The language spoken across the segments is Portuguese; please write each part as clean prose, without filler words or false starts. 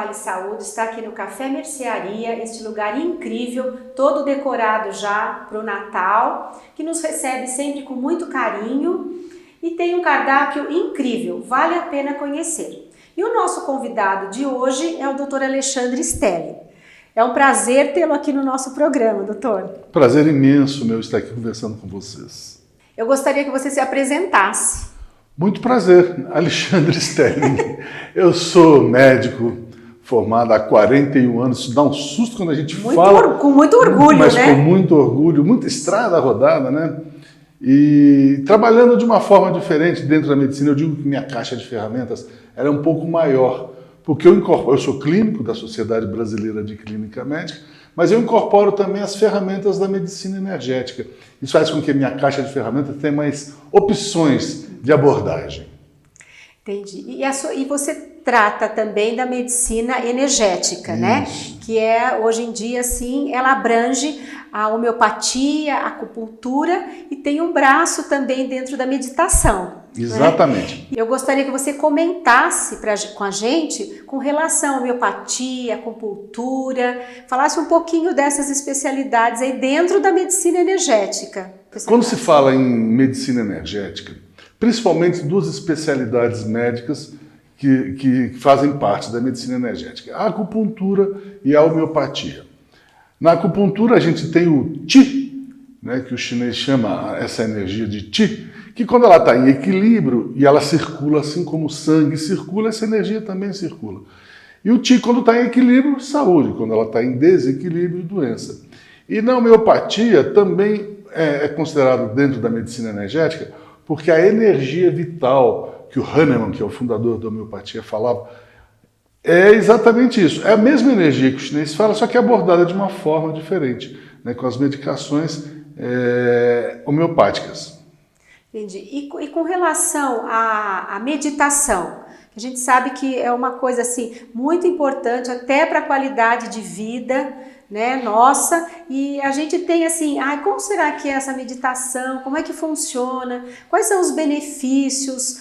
Fale Saúde está aqui no Café Mercearia, este lugar incrível, todo decorado já para o Natal, que nos recebe sempre com muito carinho e tem um cardápio incrível, vale a pena conhecer. E o nosso convidado de hoje é o Dr. Alexandre Stelli. É um prazer tê-lo aqui no nosso programa, doutor. Prazer imenso meu estar aqui conversando com vocês. Eu gostaria que você se apresentasse. Muito prazer, Alexandre Stelli. Eu sou médico formado há 41 anos. Isso dá um susto quando a gente fala. Com muito orgulho, mas né? Com muito orgulho, muita estrada rodada, né? E trabalhando de uma forma diferente dentro da medicina. Eu digo que minha caixa de ferramentas era um pouco maior, porque eu sou clínico da Sociedade Brasileira de Clínica Médica, mas eu incorporo também as ferramentas da medicina energética. Isso faz com que a minha caixa de ferramentas tenha mais opções de abordagem. Entendi. E você trata também da medicina energética, Isso. Né? Que é, hoje em dia, sim, ela abrange a homeopatia, a acupuntura e tem um braço também dentro da meditação. Exatamente. Né? Eu gostaria que você comentasse com a gente com relação à homeopatia, acupuntura, falasse um pouquinho dessas especialidades aí dentro da medicina energética. Quando se fala em medicina energética, principalmente duas especialidades médicas que fazem parte da medicina energética, a acupuntura e a homeopatia. Na acupuntura a gente tem o Qi, né, que o chinês chama essa energia de Qi, que quando ela está em equilíbrio e ela circula assim como o sangue circula, essa energia também circula. E o Qi, quando está em equilíbrio, saúde, quando ela está em desequilíbrio, doença. E na homeopatia também é considerado dentro da medicina energética, porque a energia vital que o Hahnemann, que é o fundador da homeopatia, falava, é exatamente isso. É a mesma energia que o chinês fala, só que abordada de uma forma diferente, né, com as medicações homeopáticas. Entendi. E com relação à meditação, a gente sabe que é uma coisa assim muito importante até para a qualidade de vida, né, nossa, e a gente tem assim, como será que é essa meditação, como é que funciona, quais são os benefícios,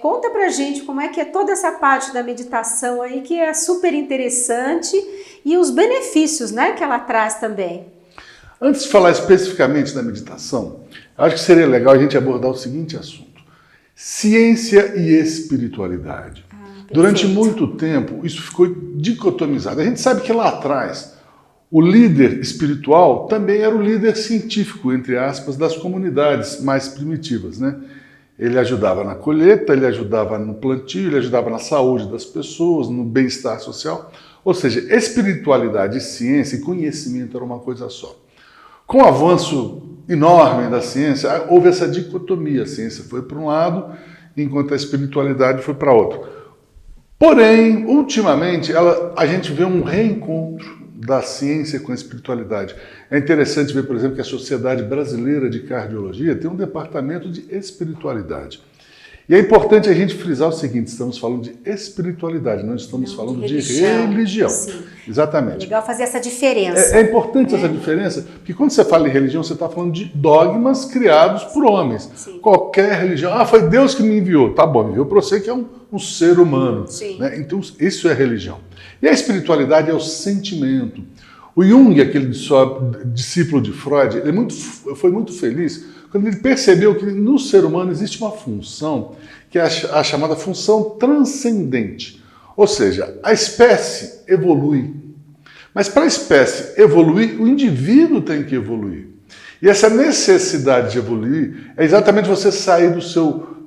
conta pra gente como é que é toda essa parte da meditação aí que é super interessante e os benefícios, né, que ela traz também. Antes de falar especificamente da meditação, acho que seria legal a gente abordar o seguinte assunto: ciência e espiritualidade. Durante muito tempo isso ficou dicotomizado. A gente sabe que lá atrás o líder espiritual também era o líder científico, entre aspas, das comunidades mais primitivas, né? Ele ajudava na colheita, ele ajudava no plantio, ele ajudava na saúde das pessoas, no bem-estar social. Ou seja, espiritualidade, ciência e conhecimento era uma coisa só. Com o avanço enorme da ciência, houve essa dicotomia. A ciência foi para um lado, enquanto a espiritualidade foi para outro. Porém, ultimamente, a gente vê um reencontro da ciência com a espiritualidade. É interessante ver, por exemplo, que a Sociedade Brasileira de Cardiologia tem um departamento de espiritualidade. E é importante a gente frisar o seguinte: estamos falando de espiritualidade, não estamos falando de religião. Sim. Exatamente. É legal fazer essa diferença. É importante essa diferença, porque quando você fala em religião, você está falando de dogmas criados por homens. Sim. Qualquer religião, foi Deus que me enviou. Tá bom, enviou para você que é um ser humano. Sim. Né? Então, isso é religião. E a espiritualidade é o sentimento. O Jung, aquele discípulo de Freud, ele foi muito feliz quando ele percebeu que no ser humano existe uma função que é a chamada função transcendente. Ou seja, a espécie evolui. Mas para a espécie evoluir, o indivíduo tem que evoluir. E essa necessidade de evoluir é exatamente você sair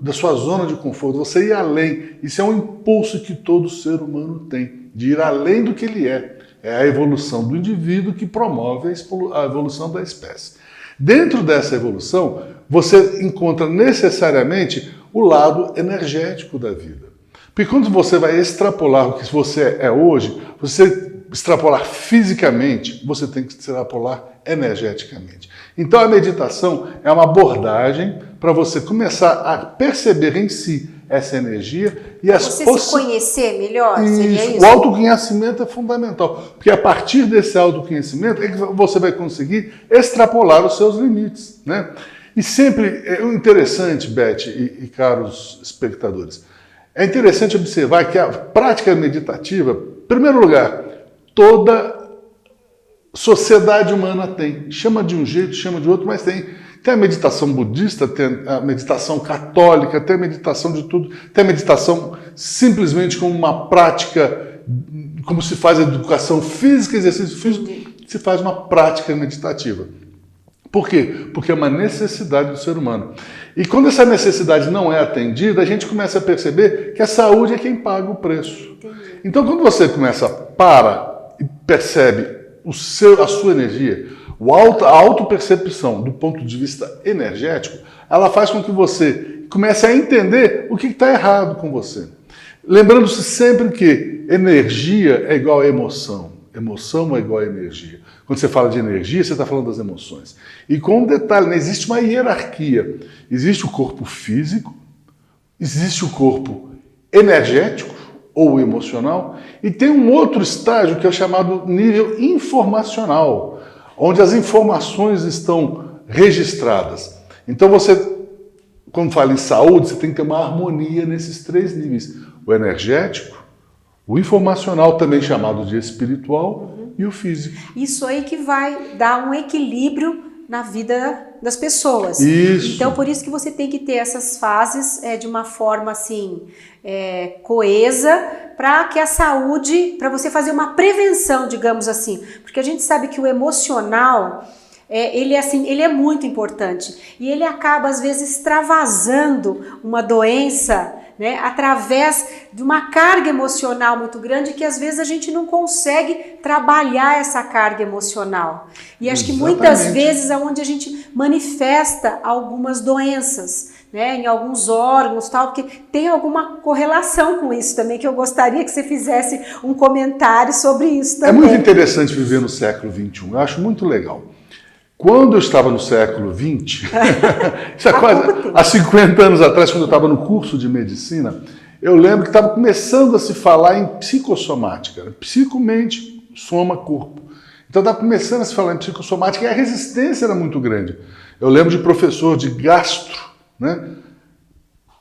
da sua zona de conforto, você ir além. Isso é um impulso que todo ser humano tem, de ir além do que ele é. É a evolução do indivíduo que promove a evolução da espécie. Dentro dessa evolução, você encontra necessariamente o lado energético da vida. Porque quando você vai extrapolar o que você é hoje, você extrapolar fisicamente, você tem que extrapolar energeticamente. Então a meditação é uma abordagem para você começar a perceber em si essa energia e as possibilidades. Você se conhecer melhor, seria isso? O autoconhecimento é fundamental, porque a partir desse autoconhecimento é que você vai conseguir extrapolar os seus limites, né? E sempre, é interessante, Beth e caros espectadores, É interessante observar que a prática meditativa, em primeiro lugar, toda sociedade humana tem. Chama de um jeito, chama de outro, mas tem. Tem a meditação budista, tem a meditação católica, tem a meditação de tudo, tem a meditação simplesmente como uma prática, como se faz a educação física, exercício físico, se faz uma prática meditativa. Por quê? Porque é uma necessidade do ser humano. E quando essa necessidade não é atendida, a gente começa a perceber que a saúde é quem paga o preço. Então, quando você para e percebe a sua energia, a autopercepção do ponto de vista energético, ela faz com que você comece a entender o que está errado com você. Lembrando-se sempre que energia é igual a emoção. Emoção é igual a energia. Quando você fala de energia, você está falando das emoções. E com um detalhe, não existe uma hierarquia. Existe o corpo físico, existe o corpo energético ou emocional, e tem um outro estágio que é o chamado nível informacional, onde as informações estão registradas. Então você, quando fala em saúde, você tem que ter uma harmonia nesses três níveis. O energético, o informacional, também chamado de espiritual, e o físico. Isso aí que vai dar um equilíbrio na vida das pessoas. Isso. Então, por isso que você tem que ter essas fases de uma forma assim, coesa, para que a saúde, para você fazer uma prevenção, digamos assim. Porque a gente sabe que o emocional, ele é muito importante. E ele acaba, às vezes, extravasando uma doença, né, através de uma carga emocional muito grande que às vezes a gente não consegue trabalhar essa carga emocional. E acho que muitas vezes é onde a gente manifesta algumas doenças, né, em alguns órgãos, tal, porque tem alguma correlação com isso também, que eu gostaria que você fizesse um comentário sobre isso também. É muito interessante viver no século XXI, eu acho muito legal. Quando eu estava no século XX, isso é quase há 50 anos atrás, quando eu estava no curso de medicina, eu lembro que estava começando a se falar em psicossomática, né? Psico-mente, soma, corpo. Então estava começando a se falar em psicossomática e a resistência era muito grande. Eu lembro de professor de gastro, né?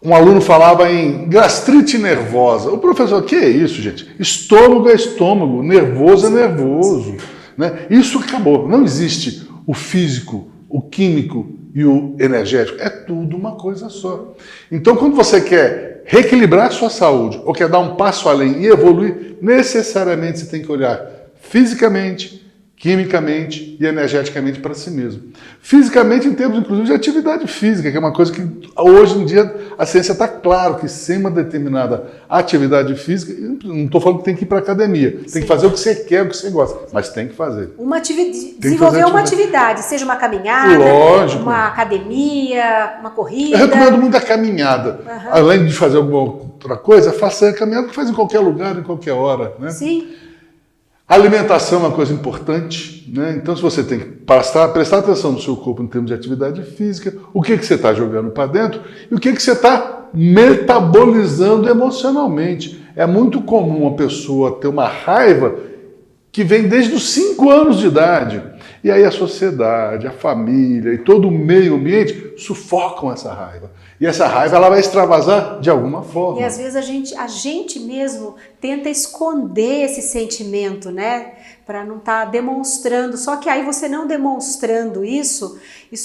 Um aluno falava em gastrite nervosa. O professor, que é isso, gente? Estômago é estômago, nervoso é nervoso. Né? Isso acabou, não existe o físico, o químico e o energético. É tudo uma coisa só. Então, quando você quer reequilibrar a sua saúde ou quer dar um passo além e evoluir, necessariamente você tem que olhar fisicamente, quimicamente e energeticamente para si mesmo. Fisicamente, em termos, inclusive, de atividade física, que é uma coisa que hoje em dia a ciência está claro que sem uma determinada atividade física, não estou falando que tem que ir para a academia, tem que fazer o que você quer, o que você gosta, mas tem que fazer. Desenvolver uma atividade, seja uma caminhada, lógico, uma academia, uma corrida. Eu recomendo muito a caminhada. Além de fazer alguma outra coisa, faça a caminhada que faz em qualquer lugar, em qualquer hora. Né? Sim. A alimentação é uma coisa importante, né? Então se você tem que prestar atenção no seu corpo em termos de atividade física, o que você está jogando para dentro e o que você está metabolizando emocionalmente. É muito comum uma pessoa ter uma raiva que vem desde os 5 anos de idade. E aí a sociedade, a família e todo o meio ambiente sufocam essa raiva. E essa raiva ela vai extravasar de alguma forma. E às vezes a gente mesmo tenta esconder esse sentimento, né? Para não estar demonstrando. Só que aí você não demonstrando isso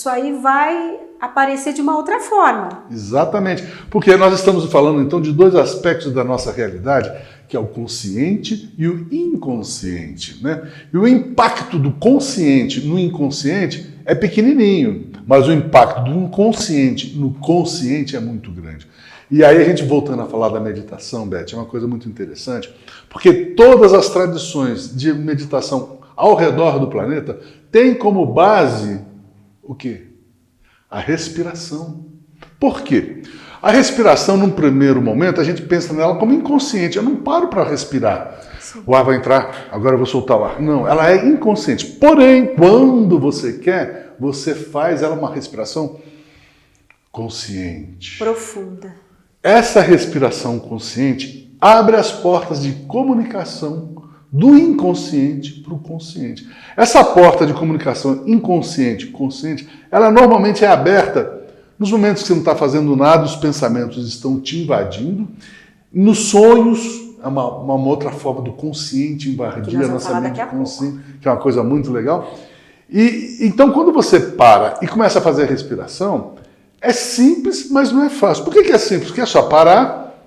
aí vai aparecer de uma outra forma. Exatamente. Porque nós estamos falando então de 2 aspectos da nossa realidade, que é o consciente e o inconsciente, né? E o impacto do consciente no inconsciente é pequenininho, mas o impacto do inconsciente no consciente é muito grande. E aí a gente voltando a falar da meditação, Beth, é uma coisa muito interessante, porque todas as tradições de meditação ao redor do planeta têm como base o quê? A respiração. Por quê? A respiração, num primeiro momento, a gente pensa nela como inconsciente. Eu não paro para respirar. Sim. O ar vai entrar, agora eu vou soltar o ar. Não, ela é inconsciente. Porém, quando você quer, você faz ela uma respiração consciente. Profunda. Essa respiração consciente abre as portas de comunicação do inconsciente para o consciente. Essa porta de comunicação inconsciente-consciente, ela normalmente é aberta nos momentos que você não está fazendo nada, os pensamentos estão te invadindo Nos sonhos, é uma outra forma do consciente invadir a nossa mente consciente, que é uma coisa muito legal. E então, quando você para e começa a fazer a respiração, é simples, mas não é fácil. Por que é simples? Porque é só parar,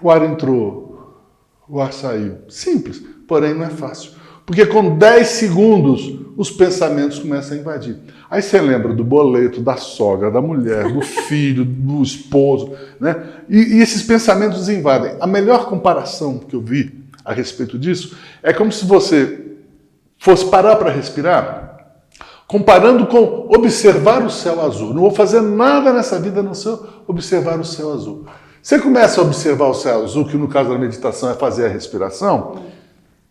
o ar entrou, o ar saiu. Simples, porém não é fácil. Porque com 10 segundos, os pensamentos começam a invadir. Aí você lembra do boleto, da sogra, da mulher, do filho, do esposo, né? E esses pensamentos invadem. A melhor comparação que eu vi a respeito disso é como se você fosse parar para respirar, comparando com observar o céu azul. Não vou fazer nada nessa vida a não ser observar o céu azul. Você começa a observar o céu azul, que no caso da meditação é fazer a respiração,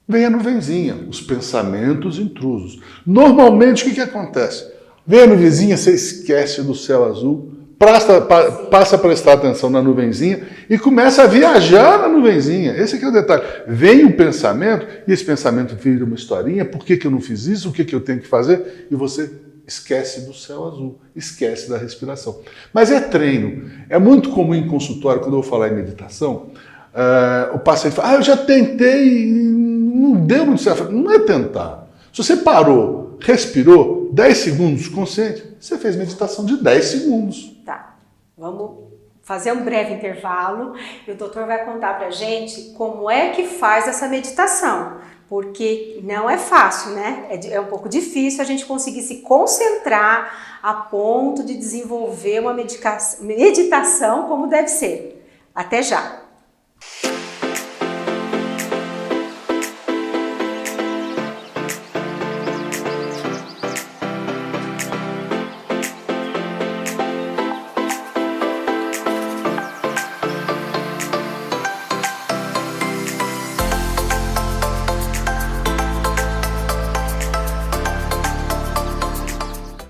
vem a nuvenzinha, os pensamentos intrusos. Normalmente, o que acontece? Vem a nuvenzinha, você esquece do céu azul, passa a prestar atenção na nuvenzinha e começa a viajar na nuvenzinha. Esse aqui é o detalhe. Vem um pensamento e esse pensamento vira uma historinha. Por que eu não fiz isso? O que eu tenho que fazer? E você esquece do céu azul, esquece da respiração. Mas é treino. É muito comum em consultório, quando eu vou falar em meditação, o paciente fala, eu já tentei, não deu muito certo. Não é tentar. Se você parou, respirou, 10 segundos consciente, você fez meditação de 10 segundos. Tá, vamos fazer um breve intervalo e o doutor vai contar pra gente como é que faz essa meditação. Porque não é fácil, né? É um pouco difícil a gente conseguir se concentrar a ponto de desenvolver uma meditação como deve ser. Até já!